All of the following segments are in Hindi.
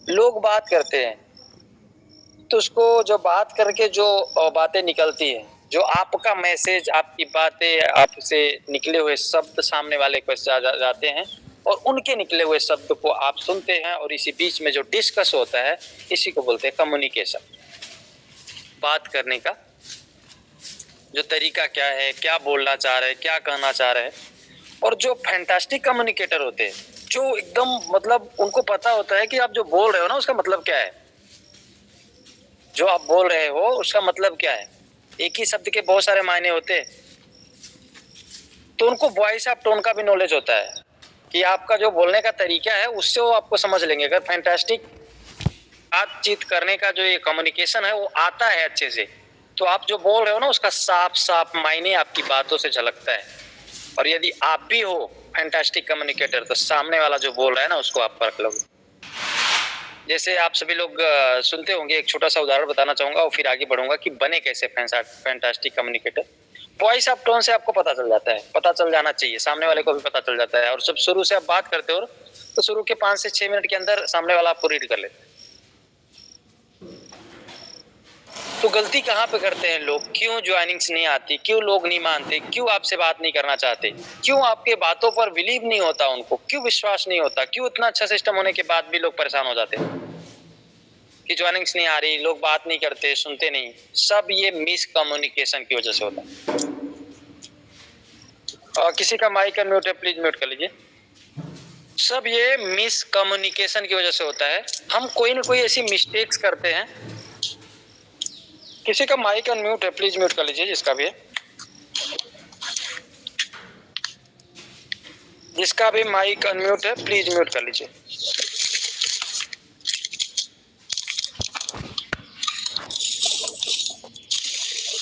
लोग बात करते हैं तो उसको जो बात करके जो बातें निकलती है, जो आपका मैसेज, आपकी बातें, आपसे निकले हुए शब्द सामने वाले के पास जाते हैं और उनके निकले हुए शब्द को आप सुनते हैं और इसी बीच में जो डिस्कस होता है इसी को बोलते हैं कम्युनिकेशन। बात करने का जो तरीका क्या है, क्या बोलना चाह रहे हैं, क्या कहना चाह रहे हैं। और जो फैंटास्टिक कम्युनिकेटर होते हैं, जो एकदम मतलब उनको पता होता है कि आप जो बोल रहे हो ना उसका मतलब क्या है, जो आप बोल रहे हो उसका मतलब क्या है। एक ही शब्द के बहुत सारे मायने होते हैं, तो उनको वॉइस ऑफ टोन का भी नॉलेज होता है कि आपका जो बोलने का तरीका है उससे वो आपको समझ लेंगे। अगर फैंटास्टिक बातचीत करने का जो ये कम्युनिकेशन है वो आता है अच्छे से, तो आप जो बोल रहे हो ना उसका साफ साफ मायने आपकी बातों से झलकता है। और यदि आप भी हो फैंटास्टिक कम्युनिकेटर तो सामने वाला जो बोल रहा है ना उसको आप परख लोगे। जैसे आप सभी लोग सुनते होंगे, एक छोटा सा उदाहरण बताना चाहूंगा और फिर आगे बढ़ूंगा कि बने कैसे fantastic communicator. Voice of tone से आपको पता चल जाता है, पता चल जाना चाहिए, सामने वाले को भी पता चल जाता है। और जब शुरू से आप बात करते हो तो शुरू के 5 से 6 मिनट के अंदर सामने वाला आपको रीड कर लेता है। तो गलती कहाँ पे करते हैं लोग, क्यों ज्वाइनिंग्स नहीं आती, क्यों लोग नहीं मानते, क्यों आपसे बात नहीं करना चाहते, क्यों आपके बातों पर बिलीव नहीं होता उनको, क्यों विश्वास नहीं होता, क्यों इतना अच्छा सिस्टम होने के बाद भी लोग परेशान हो जाते हैं कि ज्वाइनिंग्स नहीं आ रही, लोग बात नहीं करते, सुनते नहीं। सब ये मिस कम्युनिकेशन की वजह से होता है। और किसी का माइक अनम्यूट है, प्लीज म्यूट कर लीजिए। सब ये मिस कम्युनिकेशन की वजह से होता है। हम कोई ना कोई ऐसी मिस्टेक्स करते हैं। किसी का माइक अनम्यूट है, प्लीज म्यूट कर लीजिए, जिसका भी है, जिसका भी माइक अनम्यूट है प्लीज म्यूट कर लीजिए।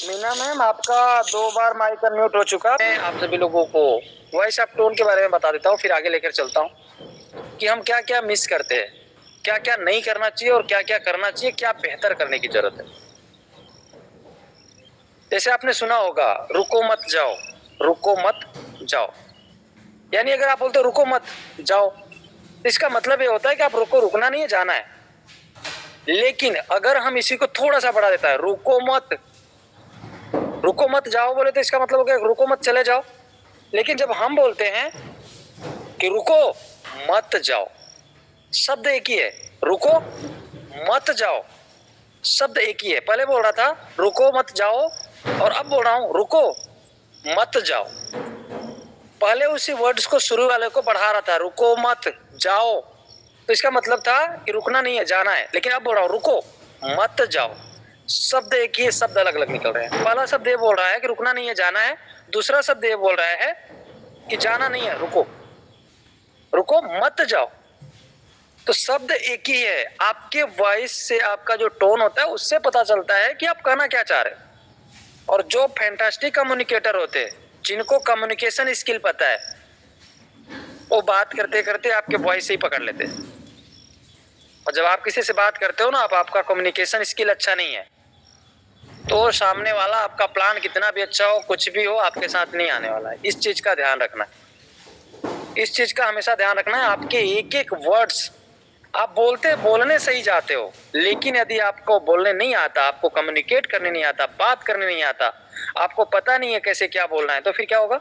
मीना मैम, आपका 2 बार माइक अनम्यूट हो चुका है। मैं आप सभी लोगों को वॉइस ऑफ टोन के बारे में बता देता हूँ, फिर आगे लेकर चलता हूँ कि हम क्या क्या मिस करते हैं, क्या क्या नहीं करना चाहिए और क्या क्या करना चाहिए, क्या बेहतर करने की जरूरत है। जैसे आपने सुना होगा, रुको मत जाओ, रुको मत जाओ। यानी अगर आप बोलते हो रुको मत जाओ, इसका मतलब ये होता है कि आप रुको, रुकना नहीं है, जाना है। लेकिन अगर हम इसी को थोड़ा सा बढ़ा देता है, रुको मत जाओ बोले तो इसका मतलब हो गया रुको मत चले जाओ। लेकिन जब हम बोलते हैं कि रुको मत जाओ, शब्द एक ही है, रुको मत जाओ शब्द एक ही है। पहले बोल रहा था रुको मत जाओ और अब बोल रहा हूं रुको मत जाओ। पहले उसी वर्ड्स को शुरू वाले को बढ़ा रहा था, रुको मत जाओ, तो इसका मतलब था कि रुकना नहीं है, जाना है। लेकिन अब बोल रहा हूं रुको मत जाओ, शब्द एक ही है, शब्द अलग अलग निकल रहे हैं। पहला शब्द ये बोल रहा है कि रुकना नहीं है, जाना है। दूसरा शब्द ये बोल रहा है कि जाना नहीं है, रुको, रुको मत जाओ। तो शब्द एक ही है। आपके वॉइस से, आपका जो टोन होता है उससे पता चलता है कि आप कहना क्या चाह रहे हैं। और जो फैंटास्टिक कम्युनिकेटर होते हैं, जिनको कम्युनिकेशन स्किल पता है, वो बात करते करते आपके वॉइस से ही पकड़ लेते हैं। और जब आप किसी से बात करते हो ना, आपका कम्युनिकेशन स्किल अच्छा नहीं है, तो सामने वाला आपका प्लान कितना भी अच्छा हो, कुछ भी हो, आपके साथ नहीं आने वाला है। इस चीज का ध्यान रखना है, इस चीज का हमेशा ध्यान रखना है। आपके एक एक वर्ड्स आप बोलने से ही जाते हो, लेकिन यदि आपको बोलने नहीं आता, आपको कम्युनिकेट करने नहीं आता, बात करने नहीं आता, आपको पता नहीं है कैसे क्या बोलना है, तो फिर क्या होगा।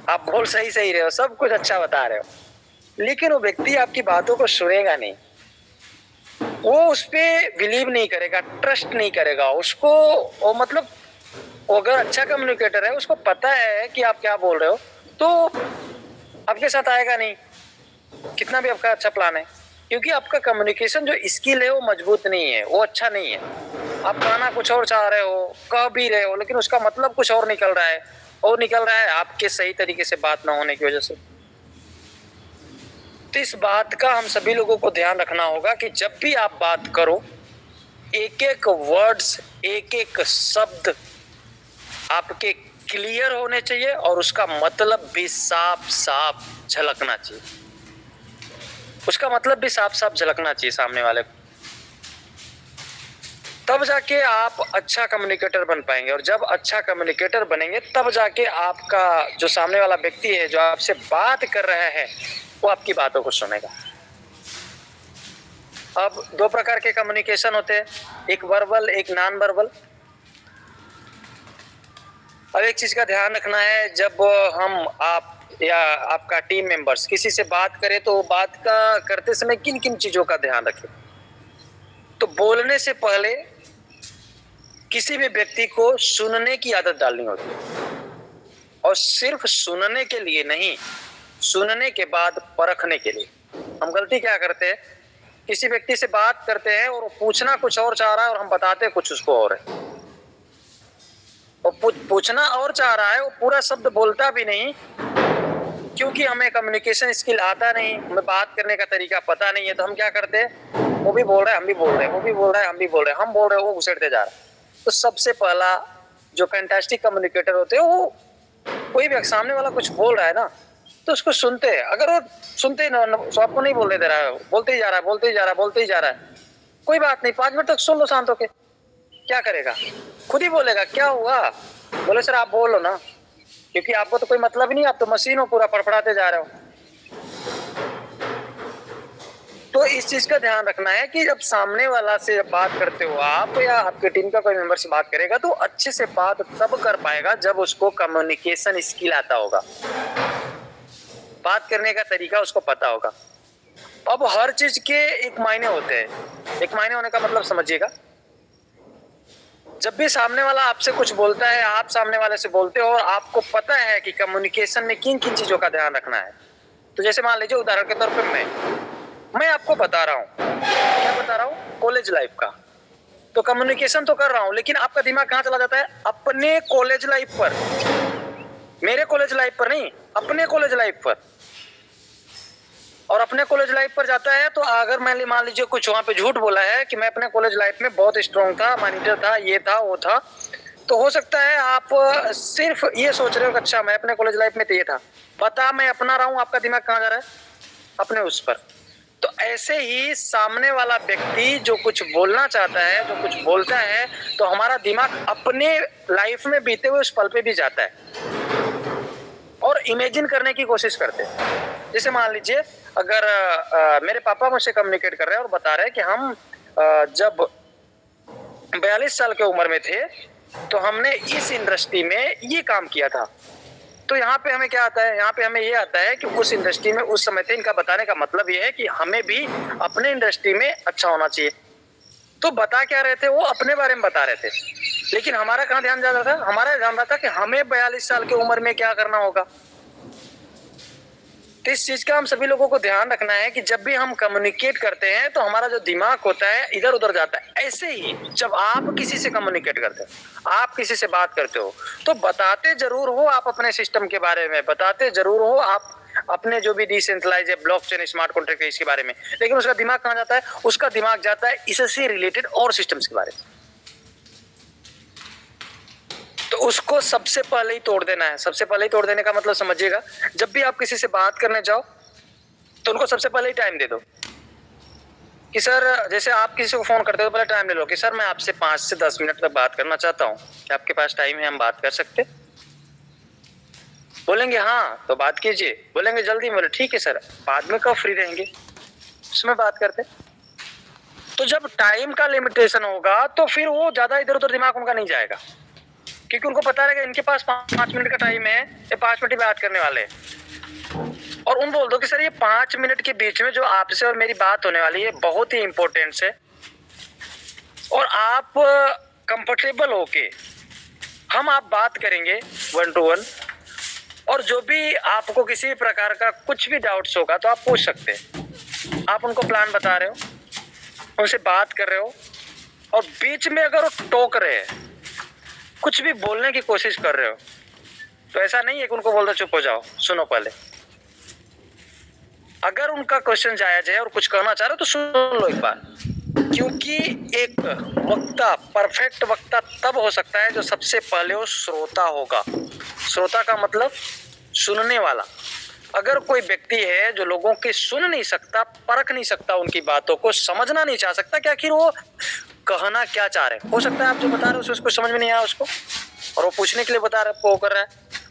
आप बोल सही रहे हो, सब कुछ अच्छा बता रहे हो, लेकिन वो व्यक्ति आपकी बातों को सुनेगा नहीं, वो उस पर बिलीव नहीं करेगा, ट्रस्ट नहीं करेगा उसको। वो मतलब वो अगर अच्छा कम्युनिकेटर है, उसको पता है कि आप क्या बोल रहे हो, तो आपके साथ आएगा नहीं, कितना भी आपका अच्छा प्लान है। क्योंकि आपका कम्युनिकेशन जो स्किल है वो मजबूत नहीं है, वो अच्छा नहीं है। आप कहना कुछ और चाह रहे हो, कह भी रहे हो, लेकिन उसका मतलब कुछ और निकल रहा है, और निकल रहा है आपके सही तरीके से बात ना होने की वजह से। तो इस बात का हम सभी लोगों को ध्यान रखना होगा कि जब भी आप बात करो, एक एक वर्ड्स, एक एक शब्द आपके क्लियर होने चाहिए और उसका मतलब भी साफ साफ झलकना चाहिए, उसका मतलब भी साफ साफ झलकना चाहिए सामने वाले को। तब जाके आप अच्छा कम्युनिकेटर बन पाएंगे, और जब अच्छा कम्युनिकेटर बनेंगे तब जाके आपका जो सामने वाला व्यक्ति है, जो आपसे बात कर रहा है, वो आपकी बातों को सुनेगा। अब दो प्रकार के कम्युनिकेशन होते हैं, एक वर्बल, एक नॉन वर्बल। अब एक चीज का ध्यान रखना है, जब हम आप या आपका टीम मेंबर्स किसी से बात करें तो बात का करते समय किन किन चीजों का ध्यान रखें। तो बोलने से पहले किसी भी व्यक्ति को सुनने की आदत डालनी होती है, और सिर्फ सुनने के लिए नहीं, सुनने के बाद परखने के लिए। हम गलती क्या करते हैं, किसी व्यक्ति से बात करते हैं और वो पूछना कुछ और चाह रहा है और हम बताते कुछ उसको और है। वो पूछना और चाह रहा है, वो पूरा शब्द बोलता भी नहीं, क्योंकि हमें कम्युनिकेशन स्किल आता नहीं, हमें बात करने का तरीका पता नहीं है। तो हम क्या करते हैं, वो भी बोल रहा है हम भी बोल रहे हैं, वो भी बोल रहा है हम भी बोल रहे हैं, हम बोल रहे हैं वो घुसेड़ते जा रहा है। तो सबसे पहला जो फैंटास्टिक कम्युनिकेटर होते हैं, वो कोई भी सामने वाला कुछ बोल रहा है ना, तो उसको सुनते हैं। अगर वो सुनते ही ना, आपको नहीं बोलने दे रहा है, बोलते ही जा रहा है, बोलते ही जा रहा है, बोलते ही जा रहा है, कोई बात नहीं, 5 मिनट तक सुन लो शांत होके। क्या करेगा, खुद ही बोलेगा क्या हुआ, बोले सर आप बोलो ना, क्योंकि आपको तो कोई मतलब ही नहीं, आप तो मशीन हो, पूरा फड़फड़ाते जा रहे हो। तो इस चीज का ध्यान रखना है कि जब सामने वाला से बात करते हो आप, या आपके टीम का कोई मेंबर से बात करेगा, तो अच्छे से बात तब कर पाएगा जब उसको कम्युनिकेशन स्किल आता होगा, बात करने का तरीका उसको पता होगा। अब हर चीज के एक मायने होते हैं, एक मायने होने का मतलब समझिएगा, जब भी सामने वाला आपसे कुछ बोलता है, आप सामने वाले से बोलते हो और आपको पता है कि कम्युनिकेशन में किन किन चीजों का ध्यान रखना है। तो जैसे मान लीजिए उदाहरण के तौर पे मैं आपको बता रहा हूँ, क्या बता रहा हूँ, कॉलेज लाइफ का। तो कम्युनिकेशन तो कर रहा हूँ, लेकिन आपका दिमाग कहाँ चला जाता है, अपने कॉलेज लाइफ पर, मेरे कॉलेज लाइफ पर नहीं, अपने कॉलेज लाइफ पर। और अपने कॉलेज लाइफ पर जाता है तो अगर मैंने मान लीजिए कुछ वहां पे झूठ बोला है कि मैं अपने कॉलेज लाइफ में बहुत स्ट्रांग था, मॉनिटर था, ये था वो था, तो हो सकता है आप सिर्फ ये सोच रहे हो कि अच्छा मैं अपने कॉलेज लाइफ में तो ये था, पता मैं अपना रहा हूँ, आपका दिमाग कहाँ जा रहा है, अपने उस पर। तो ऐसे ही सामने वाला व्यक्ति जो कुछ बोलना चाहता है, जो कुछ बोलता है, तो हमारा दिमाग अपने लाइफ में बीते हुए उस पल पे भी जाता है और इमेजिन करने की कोशिश करते हैं। जैसे मान लीजिए अगर मेरे पापा मुझसे कम्युनिकेट कर रहे हैं और बता रहे हैं कि हम जब 42 साल के उम्र में थे तो हमने इस इंडस्ट्री में ये काम किया था। तो यहाँ पे हमें क्या आता है, यहाँ पे हमें ये आता है कि उस इंडस्ट्री में उस समय थे, इनका बताने का मतलब ये है कि हमें भी अपने इंडस्ट्री में अच्छा होना चाहिए। तो बता क्या रहे थे, वो अपने बारे में बता रहे थे, लेकिन हमारा कहाँ ध्यान जा रहा था, हमारा ध्यान रहा था कि हमें 42 साल की उम्र में क्या करना होगा। तो इस चीज का हम सभी लोगों को ध्यान रखना है कि जब भी हम कम्युनिकेट करते हैं तो हमारा जो दिमाग होता है इधर उधर जाता है। ऐसे ही जब आप किसी से कम्युनिकेट करते हो, आप किसी से बात करते हो, तो बताते जरूर हो आप अपने सिस्टम के बारे में, बताते जरूर हो आप अपने जो भी डिसेंट्रलाइज है, ब्लॉकचेन, स्मार्ट कॉन्ट्रैक्ट इसके बारे में, लेकिन उसका दिमाग कहाँ जाता है, उसका दिमाग जाता है इससे रिलेटेड और सिस्टम्स के बारे में। तो उसको सबसे पहले ही तोड़ देना है। सबसे पहले ही तोड़ देने का मतलब समझिएगा, जब भी आप किसी से बात करने जाओ तो उनको सबसे पहले ही टाइम दे दो कि सर, जैसे आप किसी को फोन करते हो तो पहले टाइम ले लो कि सर मैं आपसे 5 से 10 मिनट तक बात करना चाहता हूँ, क्या आपके पास टाइम है, हम बात कर सकते। बोलेंगे हाँ तो बात कीजिए, बोलेंगे जल्दी, बोले ठीक है सर, बाद में कब फ्री रहेंगे उसमें बात करते। तो जब टाइम का लिमिटेशन होगा तो फिर वो ज्यादा इधर उधर दिमाग उनका नहीं जाएगा, क्योंकि उनको पता रहेगा इनके पास 5 मिनट का टाइम है, ये 5 मिनट ही बात करने वाले हैं। और उन बोल दो कि सर ये 5 मिनट के बीच में जो आपसे और मेरी बात होने वाली है बहुत ही इंपॉर्टेंट है, और आप कंफर्टेबल होके हम आप बात करेंगे 1 to 1, और जो भी आपको किसी भी प्रकार का कुछ भी डाउट्स होगा तो आप पूछ सकते हैं। आप उनको प्लान बता रहे हो, उनसे बात कर रहे हो, और बीच में अगर वो टोक रहे हैं, कुछ भी बोलने की कोशिश कर रहे हो, तो ऐसा नहीं है कि उनको बोल दो चुप हो जाओ, सुनो पहले। अगर उनका क्वेश्चन जायज है और कुछ कहना चाह रहे हो तो सुन लो एक बार, क्योंकि एक वक्ता, परफेक्ट वक्ता तब हो सकता है जो सबसे पहले वो श्रोता होगा। श्रोता का मतलब सुनने वाला। अगर कोई व्यक्ति है जो लोगों की सुन नहीं सकता, परख नहीं सकता, उनकी बातों को समझना नहीं चाह सकता कि आखिर वो कहना क्या चाह रहे हैं, हो सकता है आप जो बता रहे हो उसको समझ में नहीं आया उसको, और वो पूछने के लिए बता रहे, वो कर रहा है,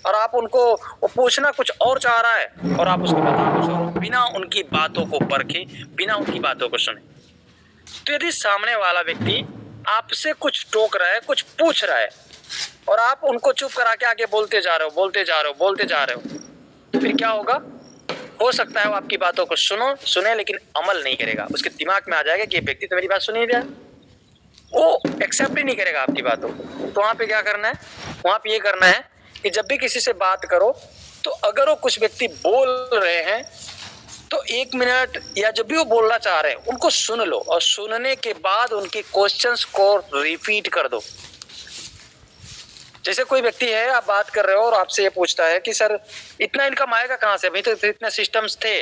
और आप उनको वो पूछना कुछ और चाह रहा है और आप उसको बता कुछ और, बिना उनकी बातों को परखे, बिना उनकी बातों को सुने। तो यदि सामने वाला व्यक्ति आपसे कुछ टोक रहा है, कुछ पूछ रहा है और आप उनको चुप करा के आगे बोलते जा रहे हो, तो फिर क्या होगा? हो सकता है वो आपकी बातों को सुने लेकिन अमल नहीं करेगा। उसके दिमाग में आ जाएगा कि ये व्यक्ति तो मेरी बात सुन ही नहीं रहा, वो एक्सेप्ट ही नहीं करेगा आपकी बातों को। तो वहां पे क्या करना है? वहां पे ये करना है कि जब भी किसी से बात करो तो अगर वो कुछ व्यक्ति बोल रहे हैं तो 1 मिनट या जब भी वो बोलना चाह रहे हैं उनको सुन लो और सुनने के बाद उनके क्वेश्चंस को रिपीट कर दो। जैसे कोई व्यक्ति है, आप बात कर रहे हो और आपसे ये पूछता है कि सर इतना इनकम आएगा कहाँ से? अभी तो इतने सिस्टम्स थे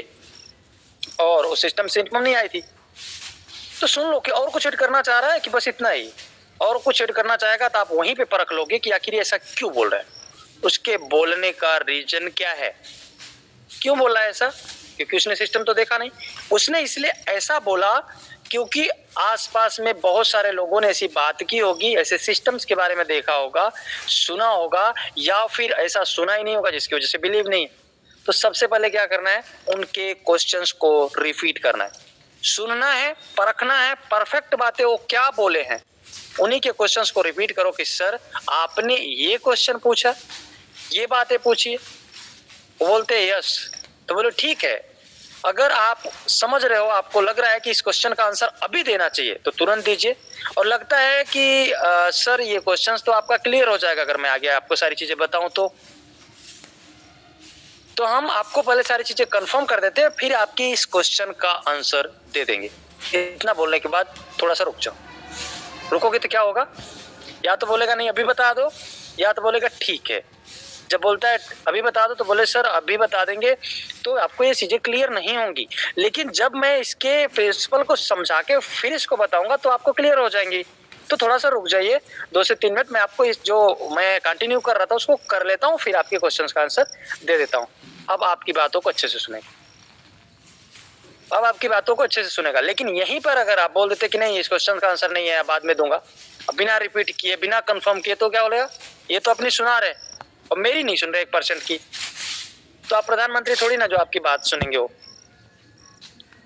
और उस सिस्टम से इनकम नहीं आई थी। तो सुन लो कि और कुछ ऐड करना चाह रहा है कि बस इतना ही, और कुछ ऐड करना चाहेगा तो आप वहीं पे परख लोगे कि आखिर ऐसा क्यों बोल रहा है, उसके बोलने का रीजन क्या है, क्यों बोल रहा है ऐसा? क्योंकि उसने सिस्टम तो देखा नहीं। उसने इसलिए ऐसा बोला क्योंकि आसपास में बहुत सारे लोगों ने ऐसी बात की होगी, ऐसे सिस्टम्स के बारे में देखा होगा, सुना होगा, या फिर ऐसा सुना ही नहीं होगा जिसकी वजह से बिलीव नहीं। तो सबसे पहले क्या करना है? उनके क्वेश्चंस को रिपीट करना है, सुनना है, परखना है, परफेक्ट बातें वो क्या बोले हैं उन्हीं के क्वेश्चंस को रिपीट करो कि सर आपने ये क्वेश्चन पूछा, ये बातें पूछी। वो बोलते हैं यस, तो बोलो ठीक है, अगर आप समझ रहे हो, आपको लग रहा है कि इस क्वेश्चन का आंसर अभी देना चाहिए तो तुरंत दीजिए, और लगता है कि सर ये क्वेश्चंस तो आपका क्लियर हो जाएगा अगर मैं आगे आपको सारी चीजें बताऊं तो हम आपको पहले सारी चीजें कंफर्म कर देते हैं, फिर आपकी इस क्वेश्चन का आंसर दे देंगे। इतना बोलने के बाद थोड़ा सा रुक जाओ। रुकोगे तो क्या होगा? या तो बोलेगा नहीं अभी बता दो, या तो बोलेगा ठीक है। जब बोलता है अभी बता दो तो बोले सर अभी बता देंगे, तो आपको ये चीजें क्लियर नहीं होंगी, लेकिन जब मैं इसके प्रिंसिपल को समझा के फिर इसको बताऊंगा तो आपको क्लियर हो जाएंगी। तो थोड़ा सा रुक जाइए, 2 से 3 मिनट, मैं आपको इस जो मैं कंटिन्यू कर रहा था उसको कर लेता हूँ, फिर आपके क्वेश्चंस का आंसर दे देता हूँ। अब आपकी बातों को अच्छे से सुनेगा, अब आपकी बातों को अच्छे से सुनेगा। लेकिन यहीं पर अगर आप बोल देते कि नहीं इस क्वेश्चन का आंसर नहीं है, बाद में दूंगा, बिना रिपीट किए, बिना कंफर्म किए, तो क्या बोलेगा? ये तो अपनी सुना रहे और मेरी नहीं सुन रहे 1% की। तो आप प्रधानमंत्री थोड़ी ना जो आपकी बात सुनेंगे वो।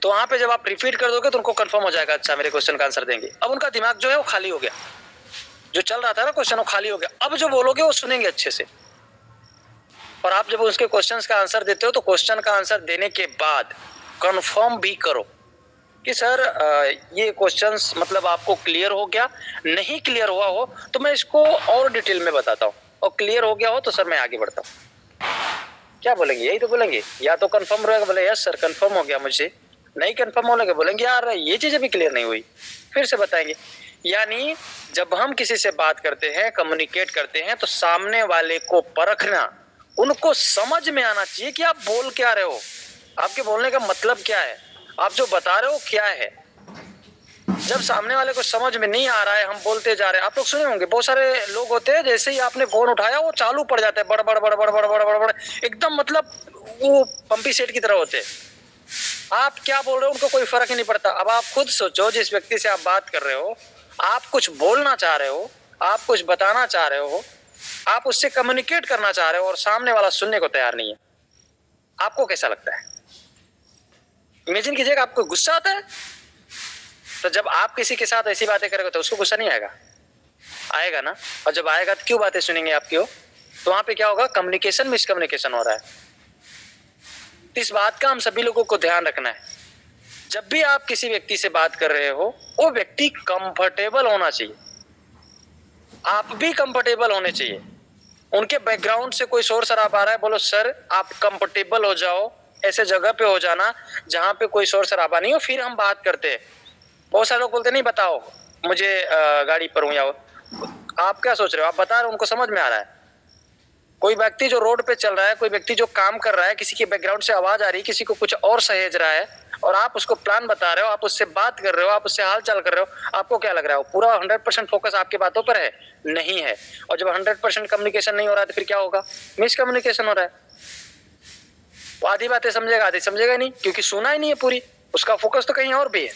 तो वहां पे जब आप रिपीट कर दोगे तो उनको कंफर्म हो जाएगा, अच्छा मेरे क्वेश्चन का आंसर देंगे। अब उनका दिमाग जो है वो खाली हो गया, जो चल रहा था ना क्वेश्चन वो खाली हो गया। अब जो बोलोगे वो सुनेंगे अच्छे से। और आप जब उसके क्वेश्चन का आंसर देते हो तो क्वेश्चन का आंसर देने के बाद कंफर्म भी करो कि सर ये क्वेश्चंस मतलब आपको क्लियर हो गया, नहीं क्लियर हुआ हो तो मैं इसको और डिटेल में बताता हूँ, और क्लियर हो गया हो तो सर मैं आगे बढ़ता हूँ। क्या बोलेंगे? यही तो बोलेंगे। या तो कंफर्म रहेगा, बोले यस सर कंफर्म हो गया मुझे, नहीं कंफर्म होने बोलेंगे यार ये चीजें भी क्लियर नहीं हुई, फिर से बताएंगे। यानी जब हम किसी से बात करते हैं, कम्युनिकेट करते हैं, तो सामने वाले को परखना, उनको समझ में आना चाहिए कि आप बोल क्या रहे हो, आपके बोलने का मतलब क्या है, आप जो बता रहे हो क्या है। जब सामने वाले को समझ में नहीं आ रहा है, हम बोलते जा रहे हैं, आप लोग सुने होंगे बहुत सारे लोग होते हैं जैसे ही आपने फोन उठाया वो चालू पड़ जाते हैं, बड़ बड़ बड़ बड़ बड़ बड़ बड़ बड़ एकदम, मतलब वो पंपी सेट की तरह होते हैं। आप क्या बोल रहे हो उनको कोई फर्क ही नहीं पड़ता। अब आप खुद सोचो, जिस व्यक्ति से आप बात कर रहे हो, आप कुछ बोलना चाह रहे हो, आप कुछ बताना चाह रहे हो, आप उससे कम्युनिकेट करना चाह रहे हो और सामने वाला सुनने को तैयार नहीं है, आपको कैसा लगता है? इमेजिन कीजिएगा, आपको गुस्सा आता है। तो जब आप किसी के साथ ऐसी बातें करोगे तो उसको गुस्सा नहीं आएगा? आएगा ना। और जब आएगा तो क्यों बातें सुनेंगे आपकी हो? तो वहां पे क्या होगा? कम्युनिकेशन मिसकम्युनिकेशन हो रहा है। इस बात का हम सभी लोगों को ध्यान रखना है। जब भी आप किसी व्यक्ति से बात कर रहे हो, वो व्यक्ति कंफर्टेबल होना चाहिए, आप भी कंफर्टेबल होने चाहिए। उनके बैकग्राउंड से कोई शोर शराब आ रहा है, बोलो सर आप कंफर्टेबल हो जाओ, ऐसे जगह पे हो जाना जहां पे कोई शोर शराबा नहीं हो, फिर हम बात करते हैं। बहुत सारे लोग बोलते नहीं बताओ मुझे गाड़ी पर हूं, या आप क्या सोच रहे हो, आप बता रहे हो, उनको समझ में आ रहा है। कोई व्यक्ति जो रोड पे चल रहा है, कोई व्यक्ति जो काम कर रहा है, किसी के बैकग्राउंड से आवाज आ रही है, किसी को कुछ और सहेज रहा है, और आप उसको प्लान बता रहे हो, आप उससे बात कर रहे हो, आप उससे हाल चाल कर रहे हो, आपको क्या लग रहा है? पूरा 100% फोकस आपकी बातों पर है? नहीं है। और जब 100% कम्युनिकेशन नहीं हो रहा है तो फिर क्या होगा? मिसकम्युनिकेशन हो रहा है। वो आधी बातें समझेगा, आधी समझेगा नहीं, क्योंकि सुना ही नहीं है पूरी, उसका फोकस तो कहीं और भी है।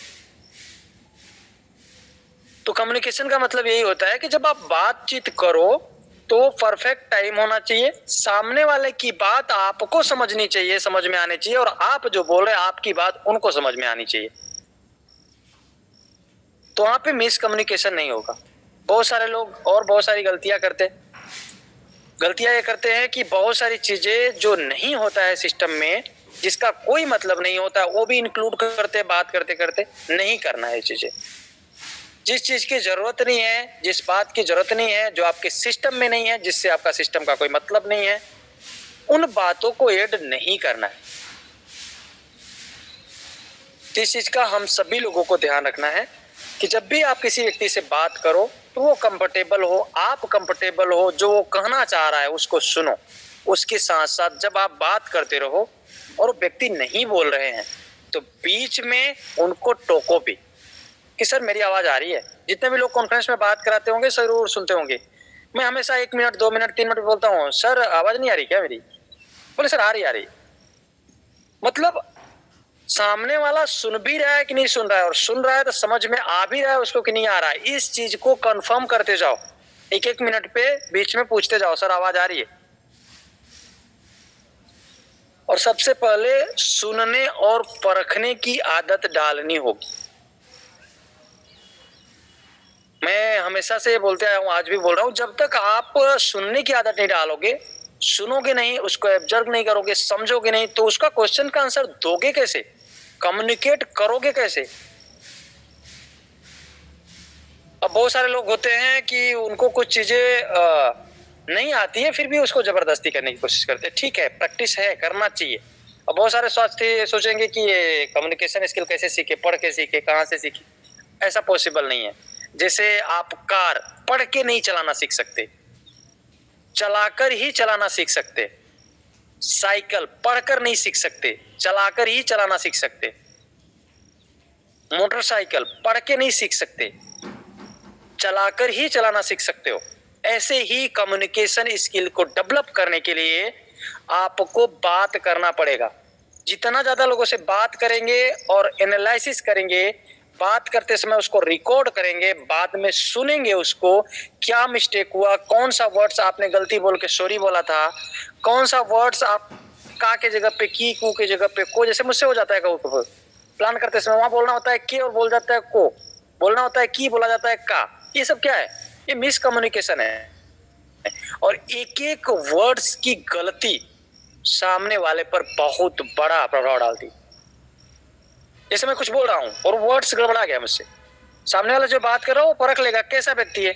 तो कम्युनिकेशन का मतलब यही होता है कि जब आप बातचीत करो तो परफेक्ट टाइम होना चाहिए, सामने वाले की बात आपको समझनी चाहिए, समझ में आनी चाहिए, और आप जो बोल रहे हैं आपकी बात उनको समझ में आनी चाहिए। तो वहां पे मिसकम्युनिकेशन नहीं होगा। बहुत सारे लोग और बहुत सारी गलतियां ये करते हैं कि बहुत सारी चीजें जो नहीं होता है सिस्टम में, जिसका कोई मतलब नहीं होता, वो भी इंक्लूड करते, बात करते करते। नहीं करना है चीजें। जिस चीज की जरूरत नहीं है, जिस बात की जरूरत नहीं है, जो आपके सिस्टम में नहीं है, जिससे आपका सिस्टम का कोई मतलब नहीं है, उन बातों को ऐड नहीं करना है। इस चीज का हम सभी लोगों को ध्यान रखना है कि जब भी आप किसी व्यक्ति से बात करो तो वो कंफर्टेबल हो, आप कंफर्टेबल हो, जो वो कहना चाह रहा है उसको सुनो। उसके साथ साथ जब आप बात करते रहो और व्यक्ति नहीं बोल रहे हैं तो बीच में उनको टोको भी कि सर मेरी आवाज आ रही है। जितने भी लोग कॉन्फ्रेंस में बात कराते होंगे जरूर सुनते होंगे, मैं हमेशा 1 मिनट 2 मिनट 3 मिनट बोलता हूँ, सर आवाज नहीं आ रही क्या मेरी? बोले सर आ रही। मतलब सामने वाला सुन भी रहा है कि नहीं सुन रहा है, और सुन रहा है तो समझ में आ भी रहा है उसको कि नहीं आ रहा है। इस चीज को कंफर्म करते जाओ, 1-1 मिनट पे बीच में पूछते जाओ, सर आवाज आ रही है। और सबसे पहले सुनने और परखने की आदत डालनी होगी। मैं हमेशा से बोलते आया हूं, आज भी बोल रहा हूं, जब तक आप सुनने की आदत नहीं डालोगे, सुनोगे नहीं, उसको ऑब्जर्व नहीं करोगे, समझोगे नहीं, तो उसका क्वेश्चन का आंसर दोगे कैसे, कम्युनिकेट करोगे कैसे? अब बहुत सारे लोग होते हैं कि उनको कुछ चीजें नहीं आती है, फिर भी उसको जबरदस्ती करने की कोशिश करते हैं। ठीक है, प्रैक्टिस है, करना चाहिए। अब बहुत सारे सोचेंगे कि ये कम्युनिकेशन स्किल कैसे सीखे, पढ़ के सीखे, कहाँ से सीखे। ऐसा पॉसिबल नहीं है। जैसे आप कार पढ़ के नहीं चलाना सीख सकते, चलाकर ही चलाना सीख सकते। साइकिल पढ़कर नहीं सीख सकते, चलाकर ही चलाना सीख सकते। मोटरसाइकिल पढ़ के नहीं सीख सकते, चलाकर ही चलाना सीख सकते हो। ऐसे ही कम्युनिकेशन स्किल को डेवलप करने के लिए आपको बात करना पड़ेगा। जितना ज्यादा लोगों से बात करेंगे और एनालिसिस करेंगे, बात करते समय उसको रिकॉर्ड करेंगे, बाद में सुनेंगे उसको, क्या मिस्टेक हुआ, कौन सा वर्ड्स आपने गलती बोल के सॉरी बोला था, कौन सा वर्ड्स आप का के जगह पे की, कू के जगह पे को, जैसे मुझसे हो जाता है कभी प्लान करते समय वहां बोलना होता है के और बोल जाता है को, बोलना होता है की बोला जाता है का। ये सब क्या है? ये मिसकम्युनिकेशन है। और एक एक वर्ड्स की गलती सामने वाले पर बहुत बड़ा प्रभाव डालती। जैसे मैं कुछ बोल रहा हूं और वर्ड्स गड़बड़ा गया मुझसे, सामने वाला जो बात कर रहा है वो परख लेगा कैसा व्यक्ति है।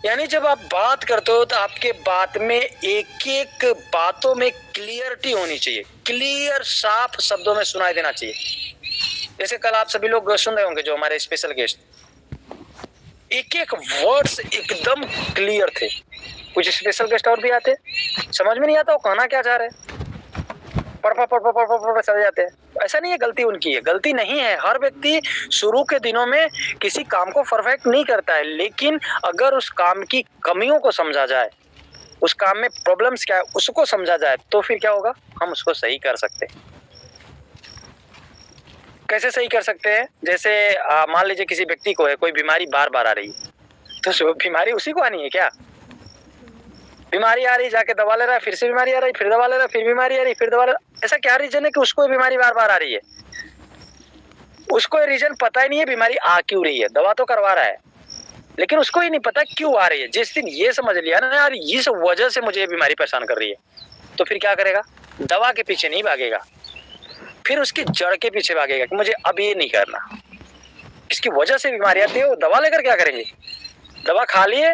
यानी जब आप बात करते हो तो आपके बात में एक एक बातों में क्लियरिटी होनी चाहिए, क्लियर साफ शब्दों में सुनाई देना चाहिए। जैसे कल आप सभी लोग सुन रहे होंगे जो हमारे स्पेशल गेस्ट, एक एक वर्ड्स एकदम क्लियर थे। कुछ स्पेशल गेस्ट और भी आते, समझ में नहीं आता वो कहना क्या चाह रहे, पढ़ चले जाते हैं। ऐसा नहीं है गलती उनकी है, गलती नहीं है। हर व्यक्ति शुरू के दिनों में किसी काम को परफेक्ट नहीं करता है, लेकिन अगर उस काम की कमियों को समझा जाए, उस काम में प्रॉब्लम्स क्या है उसको समझा जाए, तो फिर क्या होगा, हम उसको सही कर सकते हैं। कैसे सही कर सकते हैं? जैसे मान लीजिए किसी व्यक्ति को है कोई बीमारी बार बार आ रही है, तो बीमारी उसी को आनी है क्या? बीमारी आ रही, जाके दवा ले रहा है, फिर से बीमारी आ रही, फिर दवा ले रहा है, फिर बीमारी आ रही, फिर दवा ले रहा है। ऐसा क्या रीजन है कि उसको बीमारी बार बार आ रही है? उसको ये रीजन पता ही नहीं है बीमारी आ क्यों रही है। दवा तो करवा रहा है लेकिन उसको ही नहीं पता क्यों आ रही है। जिस दिन ये समझ लिया ना यार इस वजह से मुझे ये बीमारी परेशान कर रही है, तो फिर क्या करेगा? दवा के पीछे नहीं भागेगा, फिर उसकी जड़ के पीछे भागेगा कि मुझे अब ये नहीं करना, इसकी वजह से बीमारी आती है। वो दवा लेकर क्या करेंगे? दवा खा लिए,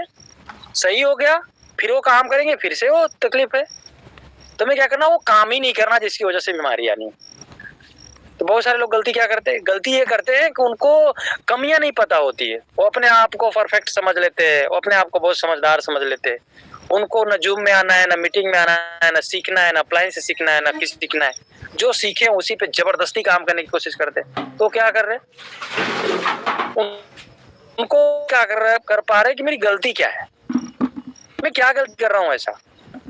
सही हो गया, फिर वो काम करेंगे, फिर से वो तकलीफ है। तुम्हें क्या करना? वो काम ही नहीं करना जिसकी वजह से बीमारी आनी। तो बहुत सारे लोग गलती क्या करते हैं? गलती ये करते हैं कि उनको कमियां नहीं पता होती है। वो अपने आप को परफेक्ट समझ लेते हैं, वो अपने आप को बहुत समझदार समझ लेते हैं। उनको न जूम में आना है, न मीटिंग में आना है, न सीखना है, न अप्लायंस से सीखना है, न किसी सीखना है। जो सीखे उसी पे जबरदस्ती काम करने की कोशिश करते हैं। तो क्या कर रहे हैं? उनको क्या कर पा रहे हैं कि मेरी गलती क्या है, मैं क्या गलती कर रहा हूँ। ऐसा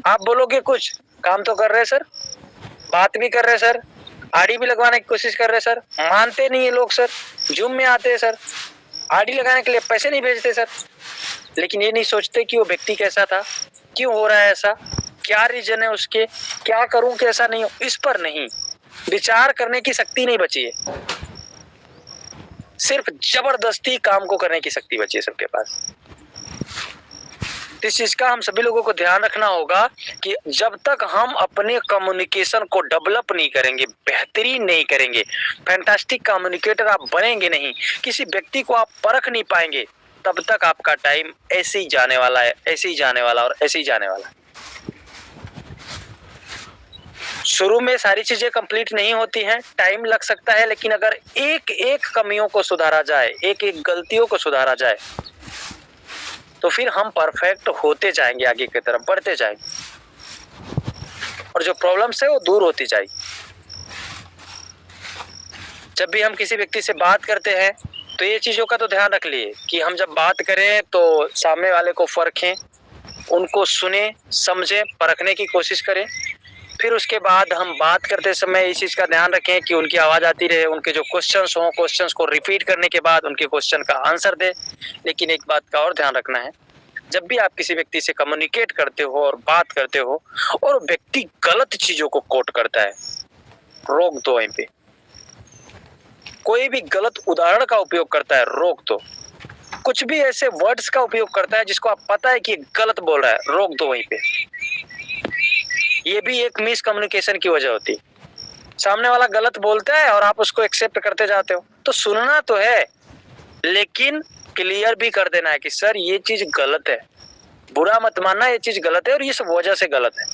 आप बोलोगे कुछ काम तो कर रहे सर, बात भी कर रहे सर, आड़ी भी लगवाने की कोशिश कर रहे सर, मानते नहीं है लोग सर, जूम में आते हैं सर, आड़ी लगाने के लिए पैसे नहीं भेजते सर। लेकिन ये नहीं सोचते कि वो व्यक्ति कैसा था, क्यों हो रहा है ऐसा, क्या रीजन है उसके, क्या करूं कि ऐसा नहीं हो। इस पर नहीं विचार करने की शक्ति नहीं बची है। सिर्फ जबरदस्ती काम को करने की शक्ति बची है सबके पास। इस चीज का हम सभी लोगों को ध्यान रखना होगा कि जब तक हम अपने कम्युनिकेशन को डेवलप नहीं करेंगे, बेहतरीन नहीं करेंगे, फैंटास्टिक कम्युनिकेटर आप बनेंगे नहीं, किसी व्यक्ति को आप परख नहीं पाएंगे, तब तक आपका टाइम ऐसे ही जाने वाला है, ऐसे ही जाने वाला और ऐसे ही जाने वाला है। शुरू में सारी चीजें कंप्लीट नहीं होती हैं, टाइम लग सकता है, लेकिन अगर एक एक कमियों को सुधारा जाए, एक एक गलतियों को सुधारा जाए, तो फिर हम परफेक्ट होते जाएंगे, आगे की तरफ बढ़ते जाएंगे और जो प्रॉब्लम्स है वो दूर होती जाएगी। जब भी हम किसी व्यक्ति से बात करते हैं तो ये चीजों का तो ध्यान रख लिए कि हम जब बात करें तो सामने वाले को परखें, उनको सुने, समझें, परखने की कोशिश करें। फिर उसके बाद हम बात करते समय इस चीज का ध्यान रखें कि उनकी आवाज आती रहे, उनके जो क्वेश्चंस हों, क्वेश्चंस को रिपीट करने के बाद उनके क्वेश्चन का आंसर दे। लेकिन एक बात का और ध्यान रखना है, जब भी आप किसी व्यक्ति से कम्युनिकेट करते हो और बात करते हो और व्यक्ति गलत चीजों को कोट करता है, रोक दो। वहीं पे कोई भी गलत उदाहरण का उपयोग करता है, रोक दो। कुछ भी ऐसे वर्ड्स का उपयोग करता है जिसको आप पता है कि गलत बोल रहा है, रोक दो वहीं पे। ये भी एक मिस कम्युनिकेशन की वजह होती है। सामने वाला गलत बोलता है और आप उसको एक्सेप्ट करते जाते हो, तो सुनना तो है लेकिन क्लियर भी कर देना है कि सर ये चीज गलत है, बुरा मत मानना, ये चीज गलत है और इस वजह से गलत है।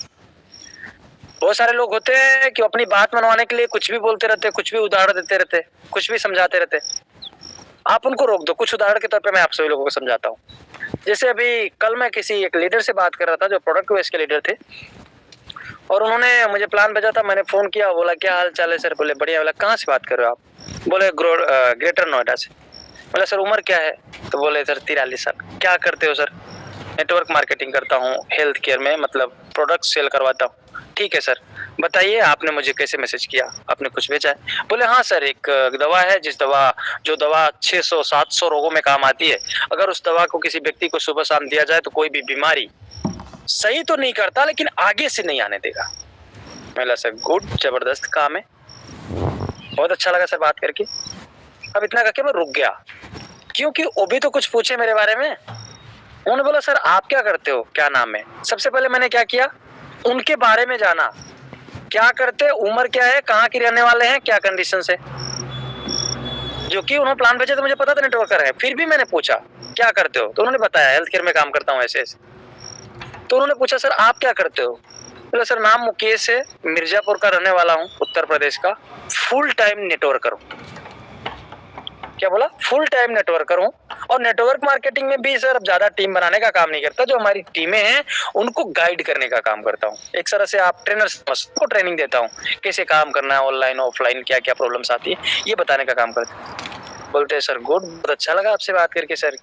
बहुत सारे लोग होते हैं कि अपनी बात मनवाने के लिए कुछ भी बोलते रहते, कुछ भी उदाहरण देते रहते, कुछ भी समझाते रहते। आप उनको रोक दो। कुछ उदाहरण के तौर पे मैं आप सभी लोगों को समझाता हूँ। जैसे अभी कल मैं किसी एक लीडर से बात कर रहा था जो प्रोडक्ट बेस के लीडर थे, और उन्होंने मुझे प्लान भेजा था। मैंने फोन किया, बोला क्या हाल चाल है सर? बोले बढ़िया। बोला कहाँ से बात कर रहे हो आप? बोले ग्रेटर नोएडा से। बोला सर उम्र क्या है? तो बोले सर 43 साल। क्या करते हो सर? नेटवर्क मार्केटिंग करता हूँ हेल्थ केयर में, मतलब प्रोडक्ट सेल करवाता हूँ। ठीक है सर, बताइए आपने मुझे कैसे मैसेज किया, आपने कुछ भेजा है? बोले हाँ सर, एक दवा है जो दवा 600-700 रोगों में काम आती है। अगर उस दवा को किसी व्यक्ति को सुबह शाम दिया जाए तो कोई भी बीमारी सही तो नहीं करता लेकिन आगे से नहीं आने देगा। बोला सर गुड, जबरदस्त काम है, बहुत अच्छा लगा सर बात करके। अब इतना करके मैं रुक गया, क्योंकि वो भी तो कुछ पूछे मेरे बारे में। उन्होंने बोला सर आप क्या करते हो, क्या नाम है? सबसे पहले मैंने क्या किया, उनके बारे में जाना, क्या करते, उम्र क्या है, कहाँ के रहने वाले हैं, क्या कंडीशन है। जो कि उन्होंने प्लान भेजा तो मुझे पता था नेटवर्कर है, फिर भी मैंने पूछा क्या करते हो, तो उन्होंने बताया हेल्थ केयर में काम करता हूँ ऐसे ऐसे। तो उन्होंने पूछा सर आप क्या करते हो? बोला सर नाम मुकेश है, मिर्जापुर का रहने वाला हूँ, उत्तर प्रदेश का, फुल टाइम नेटवर्कर हूँ। क्या बोला? फुल टाइम नेटवर्कर हूँ। और नेटवर्क मार्केटिंग में भी सर अब ज्यादा टीम बनाने का काम नहीं करता, जो हमारी टीमें हैं उनको गाइड करने का काम करता हूँ। एक तरह से आप ट्रेनर को ट्रेनिंग देता हूँ, कैसे काम करना है, ऑनलाइन ऑफलाइन क्या क्या प्रॉब्लम्स आती है, ये बताने का काम करता हूँ। बोलते हैं सर गुड, बहुत अच्छा लगा आपसे बात करके सर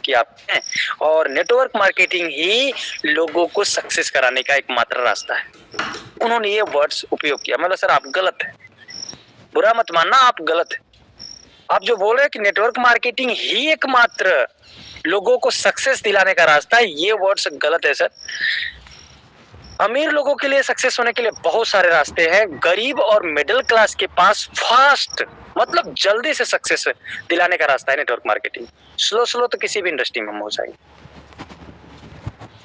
कि आप हैं, और नेटवर्क मार्केटिंग ही लोगों को सक्सेस कराने का एकमात्र रास्ता है। उन्होंने ये वर्ड्स उपयोग किया। मतलब सर आप गलत है, बुरा मत मानना, आप गलत है। आप जो बोल रहे हैं कि नेटवर्क मार्केटिंग ही एकमात्र लोगों को सक्सेस दिलाने का रास्ता है, ये वर्ड्स गलत है सर। अमीर लोगों के लिए सक्सेस होने के लिए बहुत सारे रास्ते हैं, गरीब और मिडिल क्लास के पास फास्ट मतलब जल्दी से सक्सेस दिलाने का रास्ता है नेटवर्क मार्केटिंग। स्लो तो किसी भी इंडस्ट्री में हम हो जाएंगे।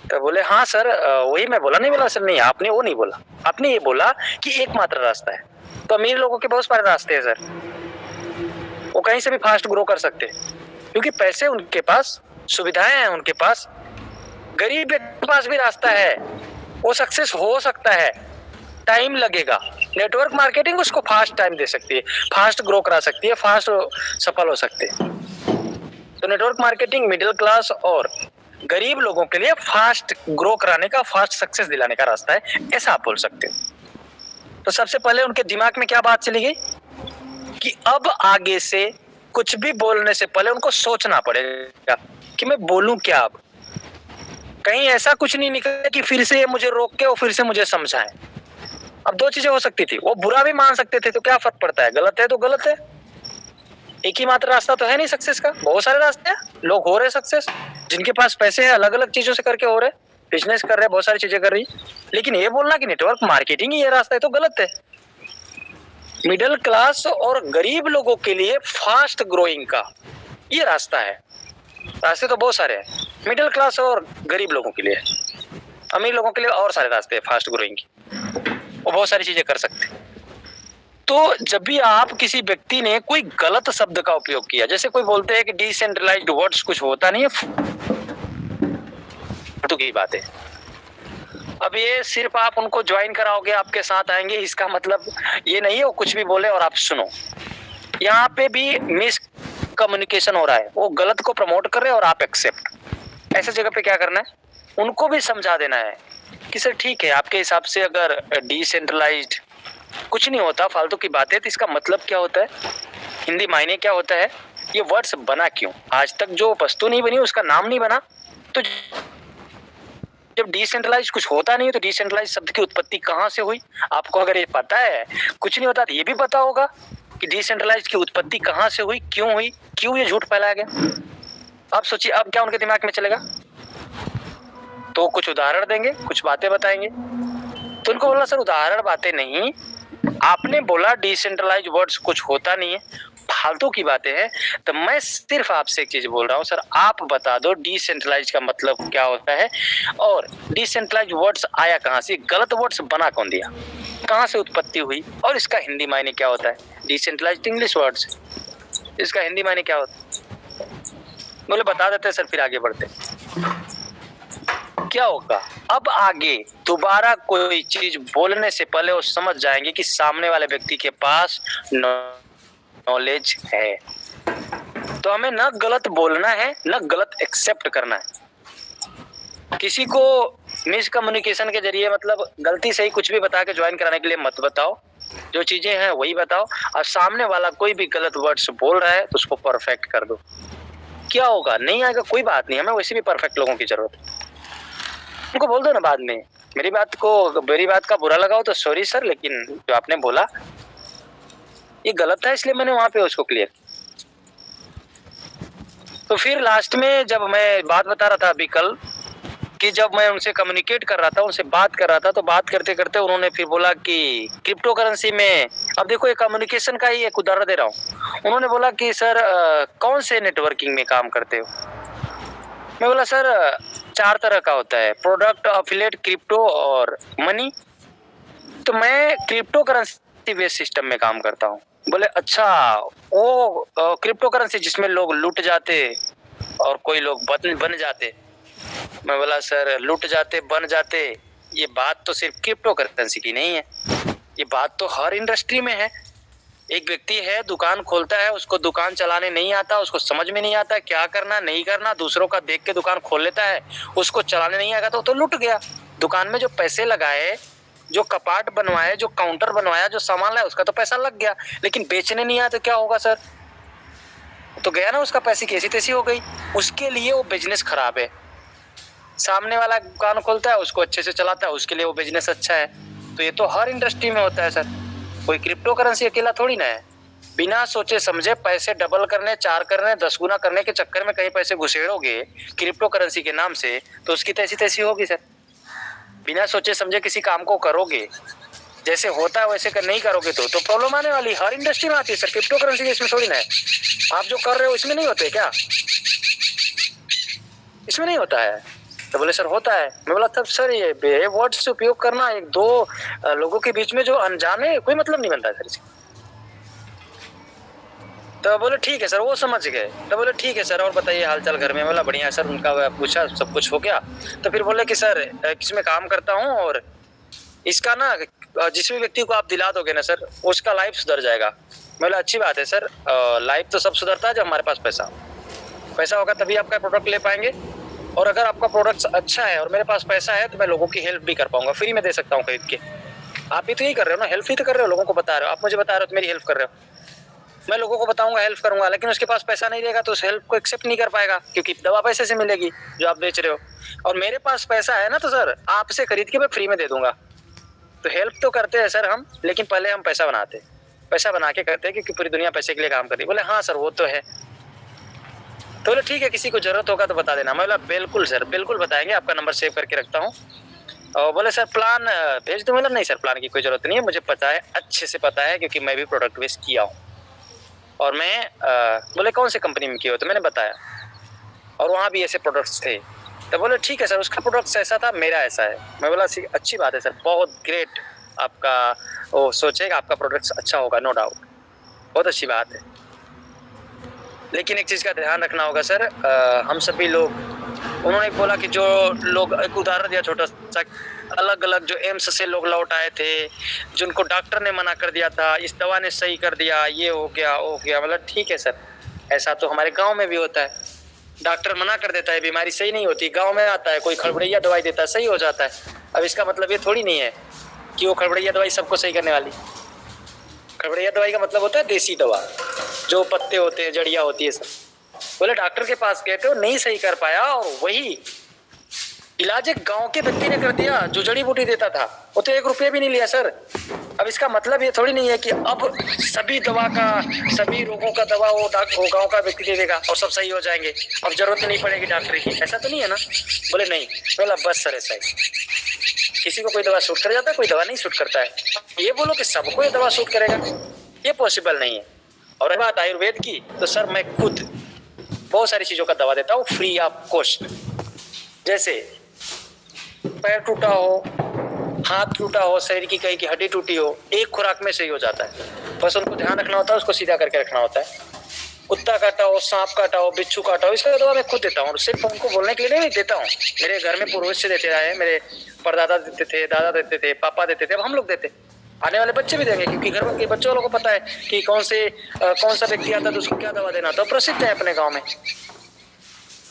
तो बोले हाँ सर, वही मैं बोला। नहीं बोला सर, नहीं आपने वो नहीं बोला, आपने ये बोला कि एकमात्र रास्ता है। तो अमीर लोगों के बहुत सारे रास्ते हैं सर, वो कहीं से भी फास्ट ग्रो कर सकते हैं क्योंकि पैसे उनके पास, सुविधाएं हैं उनके पास। गरीब के पास भी रास्ता है, वो सक्सेस हो सकता है, टाइम लगेगा। नेटवर्क मार्केटिंग उसको फास्ट टाइम दे सकती है, फास्ट ग्रो करा सकती है, फास्ट सफल हो सकते हैं। तो नेटवर्क मार्केटिंग मिडिल क्लास और गरीब लोगों के लिए फास्ट ग्रो कराने का, फास्ट सक्सेस दिलाने का रास्ता है, ऐसा आप बोल सकते हो। तो सबसे पहले उनके दिमाग में क्या बात चली गई कि अब आगे से कुछ भी बोलने से पहले उनको सोचना पड़ेगा कि मैं बोलूं क्या। अब कहीं ऐसा कुछ नहीं निकले कि फिर से मुझे रोक के और फिर से मुझे समझाएं। अब दो चीजें हो सकती थी, वो बुरा भी मान सकते थे, तो क्या फर्क पड़ता है, गलत है तो गलत है। एक ही मात्र रास्ता तो है नहीं सक्सेस का, बहुत सारे रास्ते हैं। लोग हो रहे सक्सेस, जिनके पास पैसे हैं अलग अलग चीजों से करके हो रहे, बिजनेस कर रहे, बहुत सारी चीजें कर रही। लेकिन ये बोलना कि नेटवर्क मार्केटिंग ही ये रास्ता है तो गलत है। मिडिल क्लास और गरीब लोगों के लिए फास्ट ग्रोइंग का ये रास्ता है। रास्ते तो बहुत सारे हैं, मिडिल क्लास और गरीब लोगों के लिए। अमीर लोगों के लिए और सारे रास्ते हैं फास्ट ग्रोइंग की, वो बहुत सारी चीजें कर सकते हैं। तो जब भी आप किसी व्यक्ति ने कोई गलत शब्द का उपयोग किया, जैसे कोई बोलते हैं कि डिसेंट्रलाइज्ड वर्ड्स कुछ होता नहीं है, फालतू की बात है। अब ये सिर्फ आप उनको ज्वाइन कराओगे, आपके साथ आएंगे, इसका मतलब ये नहीं है वो कुछ भी बोले और आप सुनो। यहाँ पे भी मिस कम्युनिकेशन हो रहा है, वो गलत को प्रमोट कर रहे हैं और आप एक्सेप्ट। ऐसे जगह पे क्या करना है, उनको भी समझा देना है कि सर ठीक है, आपके हिसाब से अगर डिसेंट्रलाइज्ड कुछ नहीं होता, फालतू की बात है, तो इसका मतलब क्या होता है, हिंदी मायने क्या होता है, ये वर्ड्स बना क्यों, आज तक जो वस्तु नहीं बनी उसका नाम नहीं बना। तो जब डिसेंट्रलाइज कुछ होता नहीं है तो डिसेंट्रलाइज शब्द की उत्पत्ति कहाँ से हुई, आपको अगर ये पता है, कुछ नहीं होता तो ये भी पता होगा कि डिसेंट्रलाइज की उत्पत्ति कहाँ से हुई, क्यों ये झूठ फैलाया गया। अब सोचिए अब क्या उनके दिमाग में चलेगा, तो कुछ उदाहरण देंगे, कुछ बातें बताएंगे। तो उनको बोला सर उदाहरण बातें नहीं, आपने बोला डिसेंट्रलाइज वर्ड्स कुछ होता नहीं है, फालतू की बातें हैं। तो मैं सिर्फ आपसे एक चीज बोल रहा हूँ, सर आप बता दो डिसेंट्रलाइज का मतलब क्या होता है और डिसेंट्रलाइज वर्ड्स आया कहाँ से, गलत वर्ड्स बना कौन दिया, कहाँ से उत्पत्ति हुई, और इसका हिंदी मायने क्या होता है। डिसेंट्रलाइज्ड इंग्लिश वर्ड्स, इसका हिंदी मायने क्या होता है, बोले बता देते सर, फिर आगे बढ़ते। क्या होगा, अब आगे दोबारा कोई चीज बोलने से पहले वो समझ जाएंगे कि सामने वाले व्यक्ति के पास नॉलेज है। तो हमें न गलत बोलना है न गलत एक्सेप्ट करना है। किसी को मिसकम्युनिकेशन के जरिए मतलब गलती से ही कुछ भी बता के ज्वाइन कराने के लिए मत बताओ, जो चीजें हैं वही बताओ। और सामने वाला कोई भी गलत वर्ड्स बोल रहा है तो उसको परफेक्ट कर दो। क्या होगा, नहीं आएगा कोई बात नहीं, हमें वैसे भी परफेक्ट लोगों की जरूरत है। उनको बोल दो ना बाद में, मेरी बात का बुरा लगा हो तो सॉरी सर, लेकिन जो आपने बोला ये गलत था, इसलिए मैंने वहां पे उसको क्लियर। तो फिर लास्ट में जब मैं बात बता रहा था अभी कल कि जब मैं उनसे कम्युनिकेट कर रहा था, उनसे बात कर रहा था, तो बात करते करते उन्होंने फिर बोला कि क्रिप्टो करेंसी में, अब देखो ये कम्युनिकेशन का ही एक उदाहरण दे रहा हूँ। उन्होंने बोला कि सर कौन से नेटवर्किंग में काम करते हो। मैं बोला सर 4 तरह का होता है, प्रोडक्ट, अफिलिएट, क्रिप्टो और मनी। तो मैं क्रिप्टो करेंसी बेस्ड सिस्टम में काम करता हूँ। बोले अच्छा, वो क्रिप्टो करेंसी जिसमें लोग लूट जाते और कोई लोग बन जाते। मैं बोला सर लूट जाते बन जाते ये बात तो सिर्फ क्रिप्टो करेंसी की नहीं है, ये बात तो हर इंडस्ट्री में है। एक व्यक्ति है दुकान खोलता है, उसको दुकान चलाने नहीं आता, उसको समझ में नहीं आता क्या करना नहीं करना, दूसरों का देख के दुकान खोल लेता है, उसको चलाने नहीं आएगा तो लूट गया। दुकान में जो पैसे लगाए, जो कपाट बनवाए, जो काउंटर बनवाया, जो सामान लाया, उसका तो पैसा लग गया, लेकिन बेचने नहीं आया तो क्या होगा सर, तो गया ना उसका, पैसे कैसी तैसी हो गई। उसके लिए वो बिजनेस खराब है। सामने वाला दुकान खोलता है, उसको अच्छे से चलाता है, उसके लिए वो बिजनेस अच्छा है। तो ये तो हर इंडस्ट्री में होता है सर, कोई क्रिप्टो करेंसी अकेला थोड़ी ना है। बिना सोचे समझे पैसे डबल करने, 4 करने, 10 गुना करने के चक्कर में कहीं पैसे घुसेड़ोगे क्रिप्टो करेंसी के नाम से, तो उसकी तैसी तैसी होगी सर। बिना सोचे समझे किसी काम को करोगे, जैसे होता है वैसे नहीं करोगे तो प्रॉब्लम आने वाली, हर इंडस्ट्री में आती है सर। क्रिप्टो करेंसी इसमें थोड़ी ना है। आप जो कर रहे हो इसमें नहीं होते क्या, इसमें नहीं होता है। तो बोले सर होता है। मैं बोला तब सर ये वर्ड्स उपयोग करना एक दो लोगों के बीच में जो अनजाने, कोई मतलब नहीं बनता सर इसका। तो बोले ठीक है सर, वो समझ गए। तो बोले ठीक है सर, और बताइए हाल चाल घर में। बोला बढ़िया सर, उनका पूछा, सब कुछ हो गया। तो फिर बोले कि सर किसमें काम करता हूँ और इसका ना जिस भी व्यक्ति को आप दिला दोगे ना सर, उसका लाइफ सुधर जाएगा। मैं बोला अच्छी बात है सर, लाइफ तो सब सुधरता है जब हमारे पास पैसा होगा तभी आपका प्रोडक्ट ले पाएंगे। और अगर आपका प्रोडक्ट अच्छा है और मेरे पास पैसा है तो मैं लोगों की हेल्प भी कर पाऊंगा, फ्री में दे सकता हूँ खरीद के। आप भी तो यही कर रहे हो ना, हेल्प ही तो कर रहे हो, लोगों को बता रहे हो। आप मुझे बता रहे हो तो मेरी हेल्प कर रहे हो। मैं लोगों को बताऊंगा, हेल्प करूंगा, लेकिन उसके पास पैसा नहीं रहेगा तो उस हेल्प को एक्सेप्ट नहीं कर पाएगा, क्योंकि दवा पैसे से मिलेगी जो आप बेच रहे हो। और मेरे पास पैसा है ना, तो सर आपसे खरीद के मैं फ्री में दे दूंगा। तो हेल्प तो करते हैं सर हम, लेकिन पहले हम पैसा बना के करते हैं, क्योंकि पूरी दुनिया पैसे के लिए काम करती है। बोले हाँ सर वो तो है। तो बोले ठीक है, किसी को जरूरत होगा तो बता देना। मैं बोला बिल्कुल सर, बिल्कुल बताएंगे, आपका नंबर सेव करके रखता हूँ। और बोले सर प्लान भेज दूँ? बोला नहीं सर, प्लान की कोई ज़रूरत नहीं है, मुझे पता है, अच्छे से पता है, क्योंकि मैं भी प्रोडक्ट बेस किया हूँ। और मैं बोले कौन सी कंपनी में किए हो? तो मैंने बताया, और वहाँ भी ऐसे प्रोडक्ट्स थे। तो बोले ठीक है सर, उसका प्रोडक्ट्स ऐसा था, मेरा ऐसा है। मैं बोला अच्छी बात है सर, बहुत ग्रेट, आपका वो सोचेगा आपका प्रोडक्ट्स अच्छा होगा, नो डाउट, बहुत अच्छी बात है। लेकिन एक चीज़ का ध्यान रखना होगा सर, हम सभी लोग, उन्होंने बोला कि जो लोग, एक उदाहरण दिया छोटा सा, अलग अलग जो एम्स से लोग लौट आए थे, जिनको डॉक्टर ने मना कर दिया था, इस दवा ने सही कर दिया, ये हो गया वो हो गया। मतलब ठीक है सर, ऐसा तो हमारे गांव में भी होता है, डॉक्टर मना कर देता है, बीमारी सही नहीं होती, गांव में आता है कोई खड़बड़ैया दवाई देता है, सही हो जाता है। अब इसका मतलब ये थोड़ी नहीं है कि वो खड़बड़ैया दवाई सबको सही करने वाली। खड़बड़ैया दवाई का मतलब होता है देसी दवा, जो पत्ते होते हैं, जड़ियाँ होती है सब। बोले डॉक्टर के पास गए थे, वो नहीं सही कर पाया, और वही इलाज एक गांव के व्यक्ति ने कर दिया जो जड़ी बूटी देता था, वो तो 1 रुपया भी नहीं लिया सर। अब इसका मतलब ये थोड़ी नहीं है कि अब सभी दवा का, सभी रोगों का दवा वो गांव का व्यक्ति दे देगा और सब सही हो जाएंगे, अब जरूरत नहीं पड़ेगी डॉक्टर की, ऐसा तो नहीं है ना। बोले नहीं। बोला बस सर ऐसा ही, किसी को कोई दवा सूट कर जाता है, कोई दवा नहीं सूट करता है। ये बोलो कि सबको ये दवा सूट करेगा, ये पॉसिबल नहीं है। और रही बात आयुर्वेद की, तो सर मैं खुद बहुत सारी चीज़ों का दवा देता हूँ फ्री ऑफ कॉस्ट। जैसे पैर टूटा हो, हाथ टूटा हो, शरीर की कहीं की हड्डी टूटी हो, एक खुराक में सही हो जाता है। बस उनको ध्यान रखना होता है, उसको सीधा करके रखना होता है। कुत्ता काटा हो, सांप काटा हो, बिच्छू काटा हो, इसका दवा मैं खुद देता हूँ, सिर्फ उनको बोलने के लिए नहीं देता हूँ। मेरे घर में पूर्वज से देते आए, मेरे परदादा देते थे, दादा देते थे, पापा देते थे, अब हम लोग देते, आने वाले बच्चे भी देंगे, क्योंकि घर के बच्चों वालों को पता है कि कौन सा व्यक्ति आता है तो उसको क्या दवा देना, तो प्रसिद्ध है अपने गाँव में।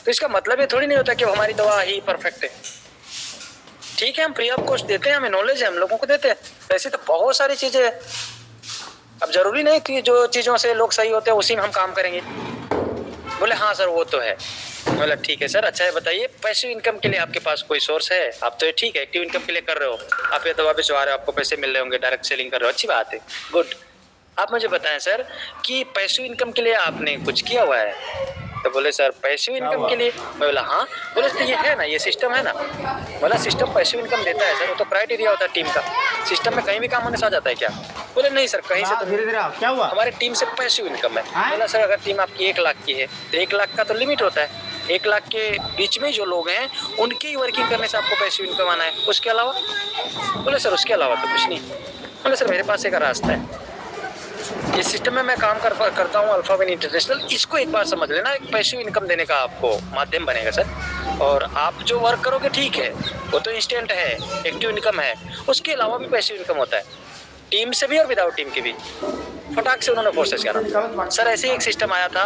तो इसका मतलब ये थोड़ी नहीं होता कि हमारी दवा ही परफेक्ट है। ठीक है, हम फ्री ऑफ कॉस्ट देते हैं, हमें नॉलेज है, हम लोगों को देते हैं। वैसे तो बहुत सारी चीजें हैं, अब जरूरी नहीं कि जो चीजों से लोग सही होते हैं उसी में हम काम करेंगे। बोले हाँ सर वो तो है। बोला ठीक है सर, अच्छा है बताइए, पैसिव इनकम के लिए आपके पास कोई सोर्स है? आप तो ठीक है, एक्टिव इनकम के लिए कर रहे हो, आप ये दवा बेचवा रहे हो, आपको पैसे मिल रहे होंगे, डायरेक्ट सेलिंग कर रहे हो, अच्छी बात है, गुड। आप मुझे बताएं सर कि पैसिव इनकम के लिए आपने कुछ किया हुआ है? तो बोले सर पैसिव इनकम के लिए? मैं बोला हाँ। बोले तो ये है ना, ये सिस्टम है ना। बोला सिस्टम पैसिव इनकम देता है सर, वो तो क्राइटेरिया होता है टीम का, सिस्टम में कहीं भी काम होने से आ जाता है क्या? बोले नहीं सर, कहीं से तो धीरे धीरे क्या हुआ, हमारी टीम से पैसिव इनकम है। बोला सर अगर टीम आपकी 1 लाख की है तो 1 लाख का तो लिमिट होता है, 1 लाख के बीच में जो लोग हैं उनकी ही वर्किंग करने से आपको पैसिव इनकम आना है, उसके अलावा? बोले सर उसके अलावा तो कुछ नहीं। बोले सर मेरे पास एक रास्ता है, इस सिस्टम में मैं काम करता हूँ, अल्फाविन इंटरनेशनल, इसको एक बार समझ लेना, एक पैसिव इनकम देने का आपको माध्यम बनेगा सर। और आप जो वर्क करोगे ठीक है, वो तो इंस्टेंट है, एक्टिव इनकम है, उसके अलावा भी पैसिव इनकम होता है, टीम से भी और विदाउट टीम की भी। फटाक से उन्होंने फोर्सेस करा। सर ऐसे ही एक सिस्टम आया था,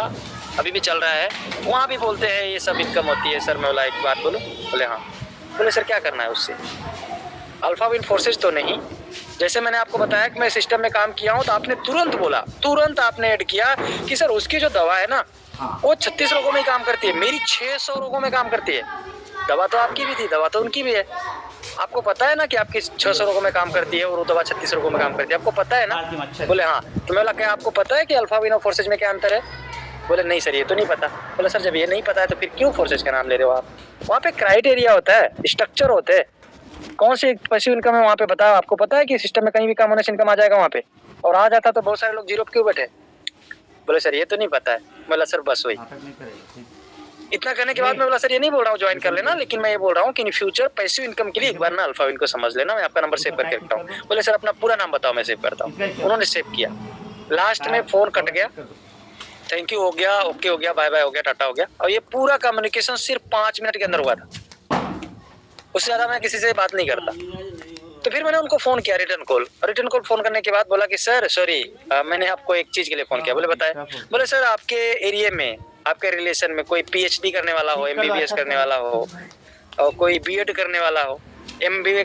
अभी भी चल रहा है, वहाँ भी बोलते हैं ये सब इनकम होती है। सर मैं बोला एक बात बोलूँ? बोले हाँ। बोले सर क्या करना है उससे? अल्फाविन फोर्सेस तो नहीं, जैसे मैंने आपको बताया कि मैं सिस्टम में काम किया हूँ, तो आपने तुरंत बोला, तुरंत आपने ऐड किया कि सर उसकी जो दवा है ना वो 36 रोगों में काम करती है, मेरी 600 रोगों में काम करती है। दवा तो आपकी भी थी, दवा तो उनकी भी है, आपको पता है ना कि आपकी 600 रोगों में काम करती है और वो दवा 36 रोगों में काम करती है, आपको पता है ना? बोले हाँ। तो मैं बोला क्या आपको पता है कि अल्फाविन और फोर्सेज में क्या अंतर है? बोले नहीं सर ये तो नहीं पता। बोले सर जब ये नहीं पता है तो फिर क्यों फोर्सेज का नाम ले रहे हो आप? वहाँ पे क्राइटेरिया होता है, स्ट्रक्चर होते हैं, कौन सी पैसिव इनकम है वहाँ पे बताओ। आपको पता है कि सिस्टम में कहीं भी काम होने से इनकम आ जाएगा वहाँ पे, और आ जाता तो बहुत सारे लोग जीरो पे क्यों बैठे? बोले सर ये तो नहीं पता है। बोला सर बस वही, इतना करने के बाद मैं बोला सर ये नहीं बोल रहा हूँ ज्वाइन कर लेना, लेकिन मैं ये बोल रहा हूँ कि इन फ्यूचर पैसिव इनकम के लिए एक बार ना अल्फाविन को समझ लेना, मैं आपका नंबर सेव करके रखता हूँ। बोले सर अपना पूरा नाम बताओ, मैं सेव करता हूँ। उन्होंने सेव किया, लास्ट में फोन कट गया, थैंक यू हो गया, ओके हो गया, बाय बाय हो गया, टाटा हो गया, और ये पूरा कम्युनिकेशन सिर्फ 5 मिनट के अंदर हुआ था, उससे ज्यादा मैं किसी से बात नहीं करता। तो फिर मैंने उनको फोन किया, रिटर्न कॉल फोन करने के बाद बोला कि सर सॉरी मैंने आपको एक चीज के लिए फोन किया। बोले बताए। बोले सर आपके एरिया में, आपके रिलेशन में कोई पीएचडी करने वाला हो, एमबीबीएस करने वाला हो, और कोई बीएड करने वाला हो, एमबीए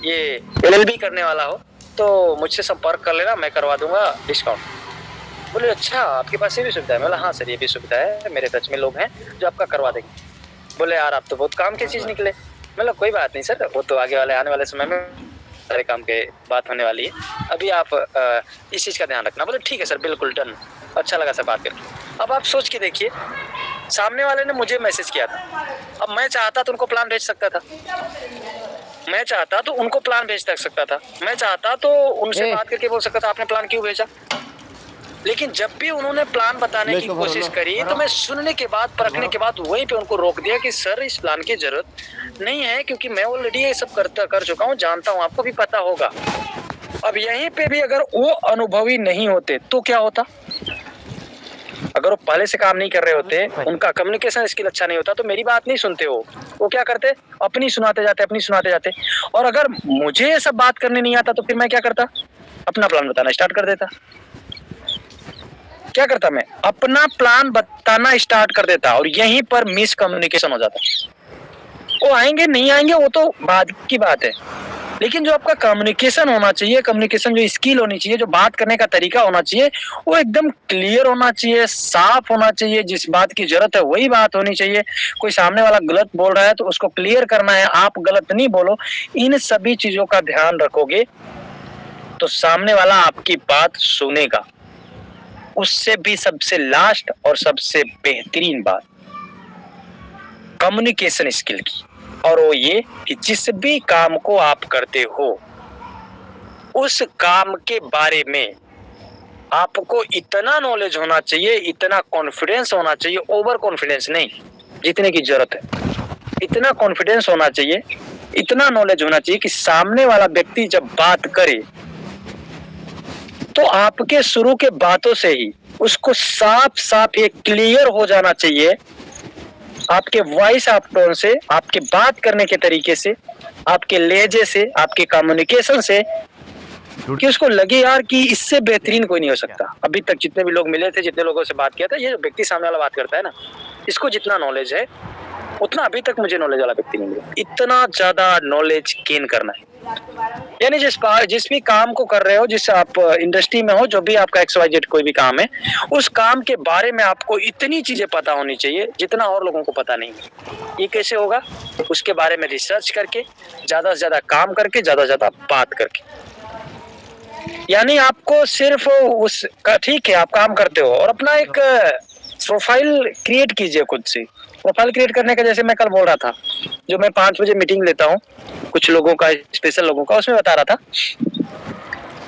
ये एलएलबी करने वाला हो, तो मुझसे संपर्क कर लेना, मैं करवा दूंगा डिस्काउंट। बोले अच्छा आपके पास ये भी सुविधा है? बोला हाँ सर ये भी सुविधा है, मेरे टच में लोग हैं जो आपका करवा देंगे। बोले यार आप तो बहुत काम की चीज निकले। मतलब कोई बात नहीं सर, वो तो आगे वाले आने वाले समय में सारे काम के बात होने वाली है, अभी आप इस चीज़ का ध्यान रखना। बोले ठीक है सर बिल्कुल डन, अच्छा लगा सर बात करके। अब आप सोच के देखिए, सामने वाले ने मुझे मैसेज किया था, अब मैं चाहता तो उनको प्लान भेज सकता था, मैं चाहता तो उनको प्लान भेज सकता था, मैं चाहता तो उनसे बात करके बोल सकता था आपने प्लान क्यों भेजा। लेकिन जब भी उन्होंने प्लान बताने की कोशिश करी तो मैं सुनने के बाद, परखने के बाद वहीं पे उनको रोक दिया कि सर इस प्लान की जरूरत नहीं है, क्योंकि मैं ऑलरेडी ये सब कर चुका हूँ, जानता हूँ, आपको भी पता होगा। अब यहीं पे भी अगर वो अनुभवी नहीं होते तो क्या होता? अगर वो पहले से काम नहीं कर रहे होते, उनका कम्युनिकेशन स्किल अच्छा नहीं होता, तो मेरी बात नहीं सुनते वो क्या करते? अपनी सुनाते जाते। और अगर मुझे ये सब बात करने नहीं आता तो फिर मैं क्या करता? अपना प्लान बताना स्टार्ट कर देता। क्या करता मैं? अपना प्लान बताना स्टार्ट कर देता और यहीं पर मिस कम्युनिकेशन हो जाता। वो आएंगे नहीं आएंगे वो तो बाद की बात है, लेकिन जो आपका कम्युनिकेशन होना चाहिए, कम्युनिकेशन जो स्किल होनी चाहिए, जो बात करने का तरीका होना चाहिए, वो एकदम क्लियर होना चाहिए, साफ होना चाहिए। जिस बात की जरूरत है वही बात होनी चाहिए। कोई सामने वाला गलत बोल रहा है तो उसको क्लियर करना है, आप गलत नहीं बोलो। इन सभी चीजों का ध्यान रखोगे तो सामने वाला आपकी बात सुनेगा। उससे भी सबसे लास्ट और सबसे बेहतरीन बात कम्युनिकेशन स्किल की, और वो ये कि जिस भी काम को आप करते हो उस काम के बारे में आपको इतना नॉलेज होना चाहिए, इतना कॉन्फिडेंस होना चाहिए, ओवर कॉन्फिडेंस नहीं, जितने की जरूरत है इतना कॉन्फिडेंस होना चाहिए, इतना नॉलेज होना चाहिए कि सामने वाला व्यक्ति जब बात करे तो आपके शुरू के बातों से ही उसको साफ साफ ये क्लियर हो जाना चाहिए, आपके वॉइस आप टोन से, आपके बात करने के तरीके से, आपके लहजे से, आपके कम्युनिकेशन से, कि उसको लगे यार कि इससे बेहतरीन कोई नहीं हो सकता। अभी तक जितने भी लोग मिले थे, जितने लोगों से बात किया था, ये जो व्यक्ति सामने वाला बात करता है ना, इसको जितना नॉलेज है उतना अभी तक मुझे नॉलेज वाला व्यक्ति नहीं मिला। इतना ज्यादा नॉलेज गेन करना है, यानी जिस भी काम को कर रहे हो, जिस आप इंडस्ट्री में हो, जो भी आपका XYZ कोई भी काम है, उस काम के बारे में आपको इतनी चीजें पता होनी चाहिए जितना और लोगों को पता नहीं है। ये कैसे होगा? उसके बारे में रिसर्च करके, ज्यादा से ज्यादा काम करके, ज्यादा से ज्यादा बात करके। यानी आपको सिर्फ उस ठीक है आप काम करते हो और अपना एक प्रोफाइल क्रिएट कीजिए खुद से। प्रोफाइल क्रिएट करने का, जैसे मैं कल बोल रहा था, जो मैं 5 बजे मीटिंग लेता हूँ कुछ लोगों का, स्पेशल लोगों का, उसमें बता रहा था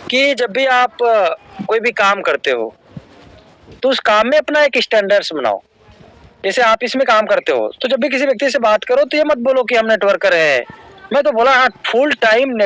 कि जब भी आप कोई भी काम करते हो तो उस काम में अपना एक स्टैंडर्ड्स बनाओ। जैसे आप इसमें काम करते हो तो जब भी किसी व्यक्ति से बात करो तो ये मत बोलो कि हम नेटवर्कर हैं। मैं तो बोला हाँ, फुल टाइम